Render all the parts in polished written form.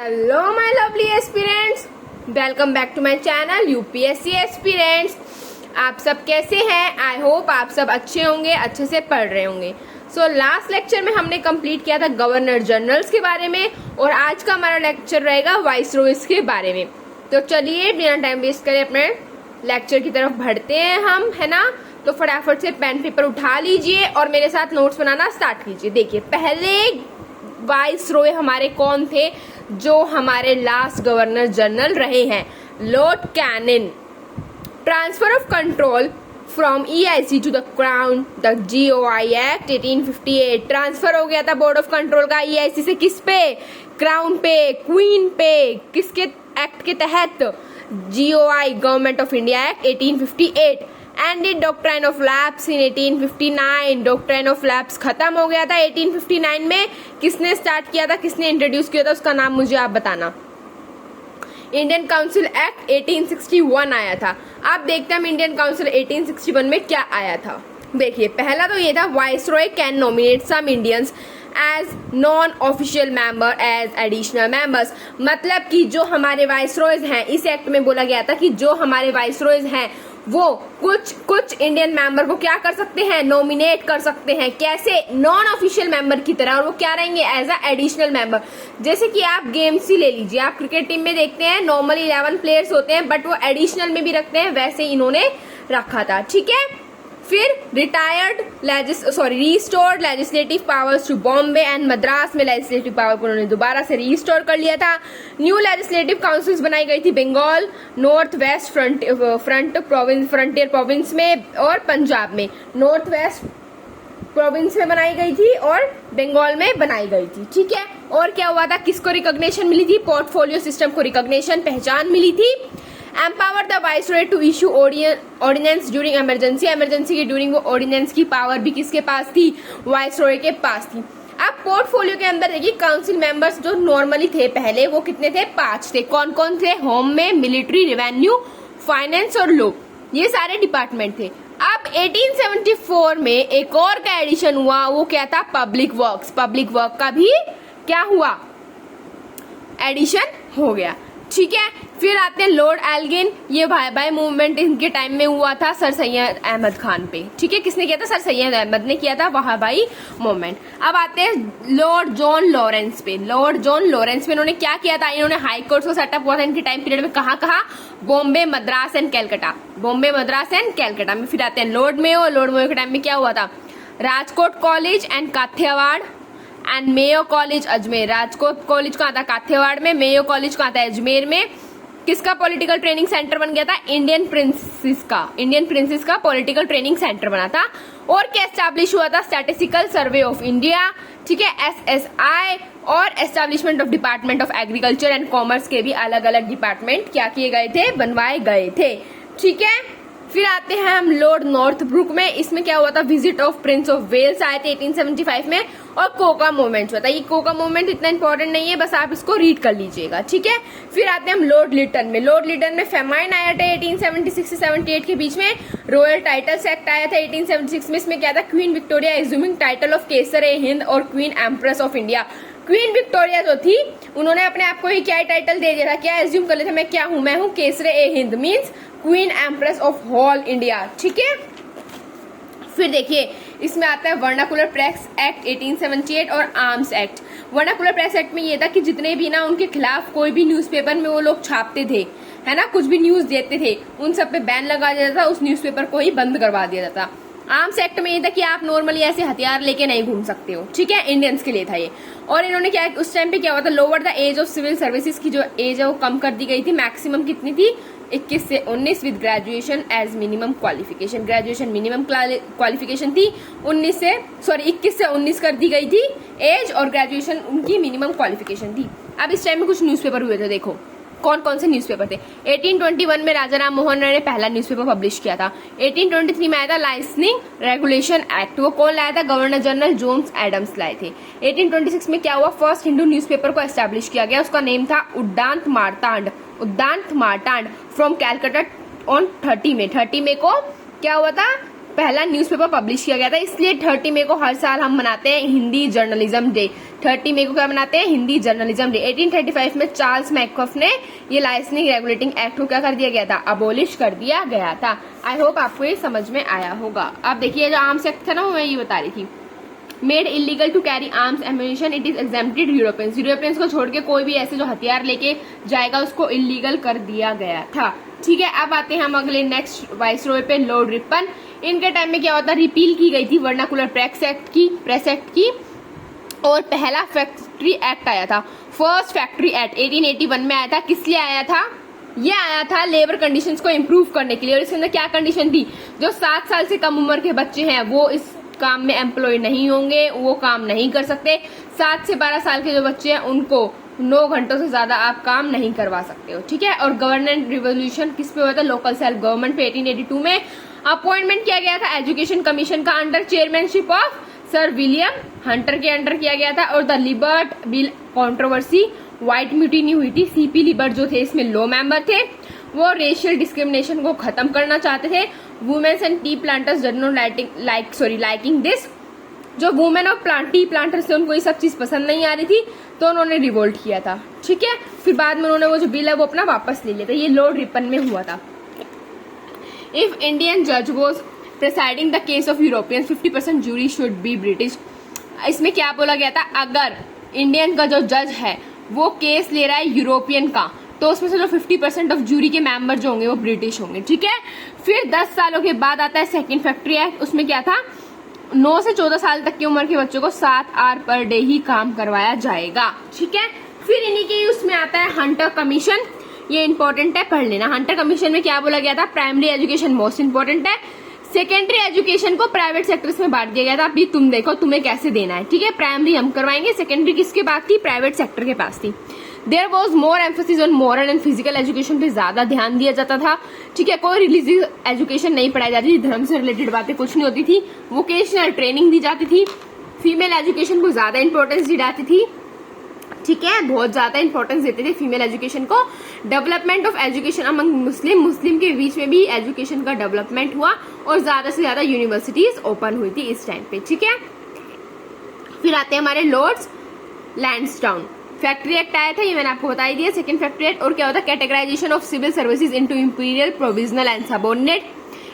Hello my lovely aspirants, welcome back to my channel UPSC aspirants. आप सब कैसे हैं? आई होप आप सब अच्छे होंगे, अच्छे से पढ़ रहे होंगे। सो लास्ट लेक्चर में हमने कंप्लीट किया था गवर्नर जनरल्स के बारे में और आज का हमारा लेक्चर रहेगा वाइसरॉयज के बारे में। तो चलिए बिना टाइम वेस्ट करे अपने लेक्चर की तरफ बढ़ते हैं हम, है ना। तो फटाफट से पेन पेपर उठा लीजिए और मेरे साथ नोट्स बनाना स्टार्ट कीजिए। देखिए, पहले वाइसरॉय हमारे कौन थे जो हमारे लास्ट गवर्नर जनरल रहे हैं? Lord Canning. Transfer of control from EIC to the Crown, the GOI act 1858। Transfer हो गया था बोर्ड ऑफ कंट्रोल का EIC से किस पे? क्राउन पे, क्वीन पे। किसके एक्ट के तहत? GOI government of India act 1858। Ended doctrine of lapse in 1859। Doctrine of lapse खत्म हो गया था 1859 में। किसने स्टार्ट किया था, किसने इंट्रोड्यूस किया था, उसका नाम मुझे आप बताना। इंडियन काउंसिल एक्ट 1861 आया था। आप देखते हैं हम इंडियन काउंसिल 1861 में क्या आया था। देखिए, पहला तो ये था, viceroy can nominate some Indians as non official member as additional members. मतलब कि जो हमारे वाइसरॉयज हैं, इस एक्ट में बोला गया था कि जो हमारे वाइसरॉयज हैं वो कुछ इंडियन मेंबर को क्या कर सकते हैं? नॉमिनेट कर सकते हैं। कैसे? नॉन ऑफिशियल मेंबर की तरह। और वो क्या रहेंगे? As a additional member. जैसे कि आप गेम्स ही ले लीजिए, आप क्रिकेट टीम में देखते हैं नॉर्मली 11 प्लेयर्स होते हैं बट वो एडिशनल में भी रखते हैं, वैसे इन्होंने रखा था। ठीक है। फिर restored legislative powers to Bombay and Madras में लेजिस्लेटिव पावर को उन्होंने दोबारा से रिस्टोर कर लिया था। न्यू लेजिस्लेटिव काउंसिल्स बनाई गई थी Bengal, north west frontier province में और पंजाब में। नॉर्थ वेस्ट प्रोविंस में बनाई गई थी और बंगाल में बनाई गई थी। ठीक है। और क्या हुआ था? किसको रिकॉग्निशन मिली थी? पोर्टफोलियो सिस्टम को रिकॉग्निशन, पहचान मिली थी। Empower the viceroy to issue ordinance during emergency. Emergency के ड्यूरिंग वो ऑर्डिनेंस की पावर भी किसके पास थी? वाइसरॉय के पास थी। अब पोर्टफोलियो के अंदर देखिए, काउंसिल मेंबर्स जो नॉर्मली थे पहले, वो कितने थे? 5 थे। कौन कौन थे? होम में, मिलिट्री, रेवेन्यू, फाइनेंस और लॉ, ये सारे डिपार्टमेंट थे। अब 1874 में एक और का एडिशन हुआ, वो क्या था? Public works. पब्लिक वर्क का भी क्या हुआ? एडिशन हो गया। ठीक है। फिर आते हैं लॉर्ड एल्गिन। ये भाई भाई मूवमेंट इनके टाइम में हुआ था सर सैयद अहमद खान पे। ठीक है। किसने किया था? सर सैयद अहमद ने किया था वहाबाई मूवमेंट। अब आते हैं लॉर्ड जॉन लॉरेंस पे। लॉर्ड जॉन लॉरेंस पे इन्होंने क्या किया था? इन्होंने हाई कोर्ट को सेटअप हुआ था इनके टाइम पीरियड में। कहाँ कहाँ? बॉम्बे, मद्रास एंड कैलकाटा। बॉम्बे, मद्रास एंड कैलकाटा में। फिर आते हैं लॉर्ड मेयो। लॉर्ड मेयो के टाइम में क्या हुआ था? Rajkot college and Kathiawar and Mayo college Ajmer. Rajkot college कहाँ था? काठियावाड़ में। मेयो कॉलेज कहाँ था? अजमेर में। किसका पॉलिटिकल ट्रेनिंग सेंटर बन गया था? इंडियन प्रिंसेस का पॉलिटिकल ट्रेनिंग सेंटर बना था। और क्या एस्टैब्लिश हुआ था? Statistical survey of India. ठीक है, SSI। और establishment of department of agriculture and commerce के भी अलग अलग डिपार्टमेंट क्या किए गए थे? बनवाए गए थे। ठीक है। फिर आते हैं हम लॉर्ड नॉर्थब्रुक में। इसमें क्या हुआ था? Visit of prince of Wales आए थे 1875 में। और कोका मूवमेंट हुआ था। ये कोका मूवमेंट इतना इंपॉर्टेंट नहीं है, बस आप इसको रीड कर लीजिएगा। ठीक है। फिर आते हैं हम लॉर्ड लिटन में। लॉर्ड लिटन में फेमाइन आया था 1876 से 78 के बीच में। रॉयल टाइटल्स एक्ट आया था 1876 में। इसमें क्या था? Queen Victoria assuming title of Kaiser i Hind और queen empress of India. Queen Victoria जो थी, उन्होंने अपने आप को ही क्या टाइटल दे दिया था? क्या एज्यूम कर लिया था? मैं क्या हूं? मैं हूं Kaiser i Hind, means queen empress of whole India. ठीक है। फिर देखिए, इसमें आता है वर्नाकुलर प्रेस एक्ट 1878 और arms act. Vernacular press act में ये था कि जितने भी ना उनके खिलाफ कोई भी न्यूज़पेपर में वो लोग छापते थे, है ना, कुछ भी न्यूज देते थे, उन सब पे बैन लगा दिया था, उस न्यूज़पेपर को ही बंद करवा दिया जाता। आर्म्स एक्ट में ये था कि आप नॉर्मली ऐसे हथियार लेके नहीं घूम सकते हो। ठीक है। इंडियंस के लिए था ये। और इन्होंने क्या, उस टाइम पे क्या हुआ था? Lower the age of civil services की जो एज है वो कम कर दी गई थी। मैक्सिमम कितनी थी? 21 से 19 with graduation as minimum qualification. Graduation minimum qualification थी। 21 से 19 कर दी गई थी एज, और ग्रेजुएशन उनकी मिनिमम क्वालिफिकेशन थी। अब इस टाइम में कुछ न्यूज़पेपर हुए थे, देखो कौन कौन से न्यूज़पेपर थे। 1821 में राजा राम मोहन राय ने पहला न्यूज़पेपर पब्लिश किया था। 1823 में आया था लाइसेंसिंग रेगुलेशन एक्ट। वो कौन लाया था? गवर्नर जनरल जोन्स एडम्स लाए थे। 1826 में क्या हुआ? फर्स्ट हिंदू न्यूज़पेपर को एस्टैब्लिश किया गया। उसका नेम था उद्दांत मार्तांड फ्रॉम कैलकाटा ऑन 30 मई। 30 मई को क्या हुआ था? पहला न्यूज़पेपर पब्लिश किया गया था। इसलिए 30 मई को हर साल हम मनाते हैं हिंदी जर्नलिज्म डे। 30 मई को क्या मनाते हैं? Hindi journalism day. 1835 में चार्ल्स मैकॉफ ने ये लाइसेंसिंग रेगुलेटिंग एक्ट को क्या कर दिया गया था? अबोलिश कर दिया गया था। आई होप आपको ये समझ में आया होगा। अब देखिए जो आर्म्स एक्ट था ना, मैं ये बता रही थी, made illegal to carry arms ammunition, it is exempted Europeans. Europeans को छोड़ के कोई भी ऐसे जो हथियार लेके जाएगा उसको इलीगल कर दिया गया था। ठीक है, अब आते हैं हम अगले नेक्स्ट वाइसरॉय पे, लॉर्ड रिपन। इनके टाइम में क्या होता, रिपील की गई थी वर्नाकुलर प्रेस एक्ट की और पहला फैक्ट्री एक्ट आया था। फर्स्ट फैक्ट्री एक्ट 1881 में आया था। किस लिए आया था? ये आया था लेबर कंडीशंस को इम्प्रूव करने के लिए। और इसके अंदर क्या कंडीशन थी? जो 7 साल से कम उम्र के बच्चे हैं वो इस काम में एम्प्लॉय नहीं होंगे, वो काम नहीं कर सकते। 7 से 12 साल के जो बच्चे हैं उनको 9 घंटों से ज्यादा आप काम नहीं करवा सकते हो। ठीक है, और गवर्नेंस रिवोल्यूशन किस पे हुआ था? लोकल सेल्फ गवर्नमेंट पे 1882 में अपॉइंटमेंट किया गया था एजुकेशन कमीशन का under chairmanship of sir William Hunter के अंडर किया गया था। और the Ilbert bill controversy, white mutiny हुई थी। सीपी लिबर्ट जो थे इसमें लो मेंबर थे, वो रेशियल डिस्क्रिमिनेशन को खत्म करना चाहते थे। Womens and tea planters did not liking this. जो वुमेन और टी प्लांटर्स थे उनको ये सब चीज पसंद नहीं आ रही थी, तो उन्होंने रिवोल्ट किया था। ठीक है, फिर बाद में उन्होंने वो जो बिल है वो अपना वापस ले लिया था। ये लॉर्ड रिपन में हुआ था। इफ इंडियन जज was presiding the case of European 50% jury should be British. इसमें क्या बोला गया था? अगर इंडियन का जो जज है वो केस ले रहा है यूरोपियन का, तो उसमें से जो 50% ऑफ जूरी के मेंबर जो होंगे वो ब्रिटिश होंगे। ठीक है, फिर 10 सालों के बाद आता है सेकंड फैक्ट्री एक्ट। उसमें क्या था? 9 से 14 साल तक की उम्र के बच्चों को 7 आवर पर डे ही काम करवाया जाएगा। ठीक है, फिर इन्हीं के उसमें आता है हंटर कमीशन। ये इंपॉर्टेंट है, पढ़ लेना। हंटर कमीशन में क्या बोला गया था? प्राइमरी एजुकेशन मोस्ट इंपॉर्टेंट है, सेकेंडरी एजुकेशन को प्राइवेट सेक्टर्स में बांट दिया गया था। अभी तुम देखो तुम्हें कैसे देना है। ठीक है, प्राइमरी हम करवाएंगे, सेकेंडरी किसके पास थी? प्राइवेट सेक्टर के पास थी। There was more emphasis on moral and physical education पे ज्यादा ध्यान दिया जाता था। ठीक है, कोई रिलीजियस एजुकेशन नहीं पढ़ाई जाती थी, धर्म से रिलेटेड बातें कुछ नहीं होती थी। वोकेशनल ट्रेनिंग दी जाती थी। फीमेल एजुकेशन को ज्यादा इंपॉर्टेंस दी जाती थी। ठीक है, बहुत ज्यादा इंपॉर्टेंस देते थे फीमेल एजुकेशन को। डेवलपमेंट ऑफ एजुकेशन अमंग मुस्लिम के बीच में भी एजुकेशन का डेवलपमेंट हुआ और ज्यादा से ज्यादा यूनिवर्सिटीज ओपन हुई थी इस टाइम पे। ठीक है, फिर आते हैं हमारे लॉर्ड्स लैंसडाउन। फैक्ट्री एक्ट आया था, ये मैंने आपको बता ही दिया। Second factory act. और क्या होता है? Categorization of civil services into imperial, provisional and subordinate.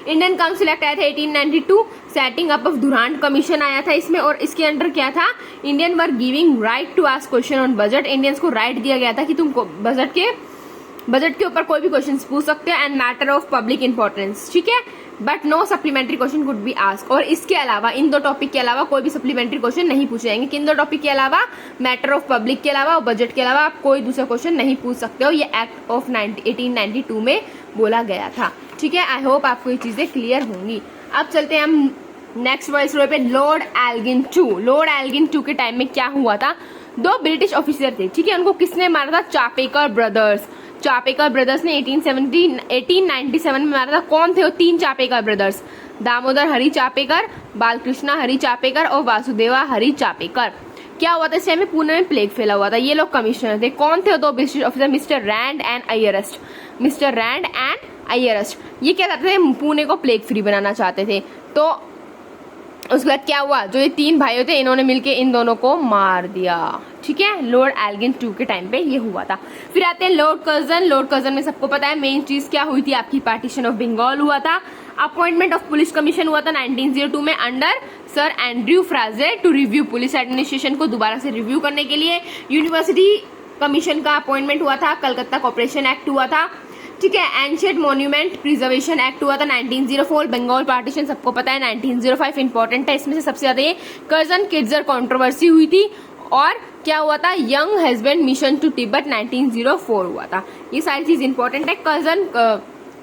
Indian council act आया था 1892। Setting up of Durand commission आया था इसमें। और इसके अंडर क्या था? Indian were giving right to ask question on budget. Indians को राइट दिया गया था कि तुम बजट के ऊपर कोई भी क्वेश्चन पूछ सकते हो and matter of public importance. ठीक है, but no supplementary question could be ask. और इसके अलावा इन 2 टॉपिक के अलावा कोई भी सप्लीमेंट्री क्वेश्चन नहीं पूछे जाएंगे। किन 2 टॉपिक के अलावा? मैटर ऑफ पब्लिक के अलावा और बजट के अलावा आप कोई दूसरा क्वेश्चन नहीं पूछ सकते हो। ये एक्ट ऑफ 1892 में बोला गया था। ठीक है, आई होप आपको ये चीजें क्लियर होंगी। अब चलते हैं हम नेक्स्ट वाइसरॉय पे, lord Elgin two. Lord Elgin two के टाइम में क्या हुआ था? 2 ब्रिटिश ऑफिसर थे। ठीक है, उनको किसने मारा था? चापेकर ब्रदर्स। चापेकर ब्रदर्स ने 1897 में मारा था। कौन थे वो 3 चापेकर ब्रदर्स? दामोदर हरि चापेकर, बालकृष्णा हरि चापेकर और वासुदेवा हरि चापेकर। क्या हुआ था इस टाइम में? पुणे में प्लेग फैला हुआ था। ये लोग कमिश्नर थे। कौन थे 2 British officer? Mister Rand and Ayerst. Mister Rand and Ayerst ये क्या करते थे? पुणे को प्लेग फ्री बनाना चाहते थे। तो उसके बाद क्या हुआ? जो ये 3 भाइयों थे इन्होंने मिलके इन दोनों को मार दिया। ठीक है, लॉर्ड एल्गिन टू के टाइम पे ये हुआ था। फिर आते हैं लॉर्ड कर्जन। लॉर्ड कर्जन में सबको पता है मेन चीज क्या हुई थी? आपकी पार्टीशन ऑफ बंगाल हुआ था। अपॉइंटमेंट ऑफ पुलिस कमीशन हुआ था 1902 में under sir Andrew Fraser to review police administration को दोबारा से रिव्यू करने के लिए। यूनिवर्सिटी कमीशन का अपॉइंटमेंट हुआ था। कलकत्ता कॉर्पोरेशन एक्ट हुआ था। ठीक है, एंशिएंट मॉन्यूमेंट प्रिजर्वेशन एक्ट हुआ था 1904। बंगाल पार्टीशन सबको पता है 1905 इंपॉर्टेंट है। इसमें से सबसे ज्यादा ये कर्जन किड्जर कंट्रोवर्सी हुई थी। और क्या हुआ था? Younghusband mission to Tibet 1904 हुआ था। ये सारी चीज इंपॉर्टेंट है।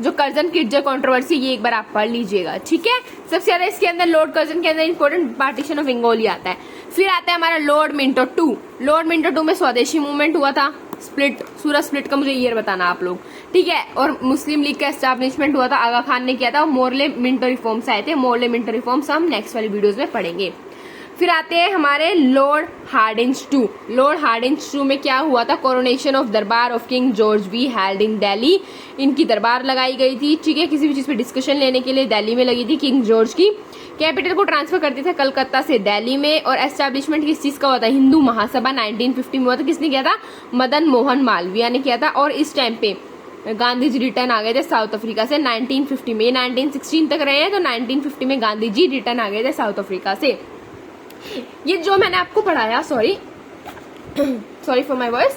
जो कर्जन किड्जर कंट्रोवर्सी ये एक बार आप पढ़ लीजिएगा। ठीक है, सबसे ज्यादा इसके अंदर लॉर्ड कर्जन के अंदर इंपॉर्टेंट पार्टीशन ऑफ बंगाल आता है। फिर आता है हमारा lord Minto two. Lord Minto two में स्वदेशी मूवमेंट हुआ था। सूरत स्प्लिट का मुझे ईयर बताना आप लोग। ठीक है, और मुस्लिम लीग का एस्टैब्लिशमेंट हुआ था, आगा खान ने किया था। मोरले मिंटो रिफॉर्म्स आए थे। मोरले मिंटो रिफॉर्म्स हम नेक्स्ट वाली वीडियोस में पढ़ेंगे। फिर आते हैं हमारे lord Hardinge two. Lord Hardinge two में क्या हुआ था, coronation of durbar of king George V held in Delhi. इनकी दरबार लगाई गई थी, ठीक है, किसी भी चीज़ पे डिस्कशन लेने के लिए दिल्ली में लगी थी किंग जॉर्ज की। कैपिटल को ट्रांसफर करते थे कलकत्ता से दिल्ली में, और एस्टैब्लिशमेंट किस चीज़ का हुआ था, हिंदू महासभा 1950 में हुआ था। किसने किया था, मदन मोहन मालवीय ने किया था। और इस टाइम पे गांधी जी रिटर्न आ गए थे साउथ अफ्रीका से 1950 में। 1916 तक रहे हैं, तो 1950 में गांधी जी रिटर्न आ गए थे साउथ अफ्रीका से। ये जो मैंने आपको पढ़ाया, सॉरी फॉर माय वॉइस,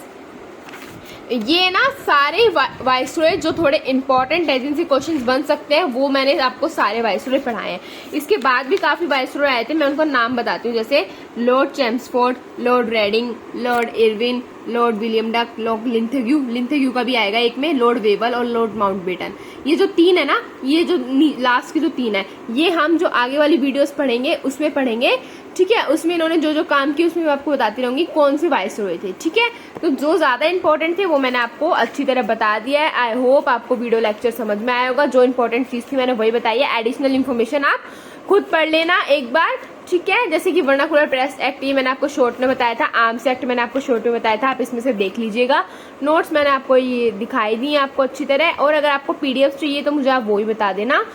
ये ना सारे वाइसरॉय जो थोड़े इंपॉर्टेंट है, जिनसे क्वेश्चंस बन सकते हैं, वो मैंने आपको सारे वाइसरॉय पढ़ाए हैं। इसके बाद भी काफी वाइसरॉय आए थे, मैं उनका नाम बताती हूँ, जैसे lord Chelmsford, lord Reading, lord Irwin, lord Willingdon, lord Linlithgow का भी आएगा एक में, लॉर्ड वेबल और लॉर्ड माउंटबेटन। ये जो तीन है ना, ये जो लास्ट की जो तीन है, ये हम जो आगे वाली वीडियोस पढ़ेंगे उसमें पढ़ेंगे, ठीक है। उसमें इन्होंने जो जो काम किया उसमें मैं आपको बताती रहूंगी कौन से वाइसरॉय थे, ठीक है। तो जो ज्यादा इंपॉर्टेंट थे वो मैंने आपको अच्छी तरह बता दिया है। आई होप आपको वीडियो लेक्चर समझ में आया होगा। जो इंपॉर्टेंट चीज थी मैंने वही बताई है। एडिशनल इन्फॉर्मेशन आप खुद पढ़ लेना एक बार, ठीक है। जैसे कि वर्नाकुलर प्रेस एक्ट, ये मैंने आपको शॉर्ट में बताया था। आर्म्स एक्ट मैंने आपको शॉर्ट में बताया था, आप इसमें से देख लीजिएगा। नोट्स मैंने आपको ये दिखाई दी है आपको अच्छी तरह। और अगर आपको पीडीएफ चाहिए तो मुझे आप वो ही बता देना,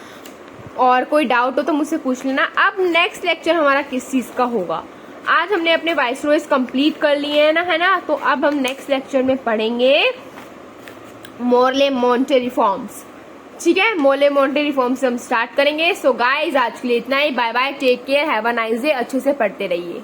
और कोई डाउट हो तो मुझसे पूछ लेना। अब नेक्स्ट लेक्चर हमारा किस चीज का होगा, आज हमने अपने वाइसरॉयज कंप्लीट कर लिए हैं ना, है ना। तो अब हम नेक्स्ट लेक्चर में पढ़ेंगे मोरले-मोंटे रिफॉर्म्स, ठीक है। मोरले-मोंटे रिफॉर्म से हम स्टार्ट करेंगे। सो गाइज आज के लिए इतना ही। Bye bye, take care, have a nice day. अच्छे से पढ़ते रहिए।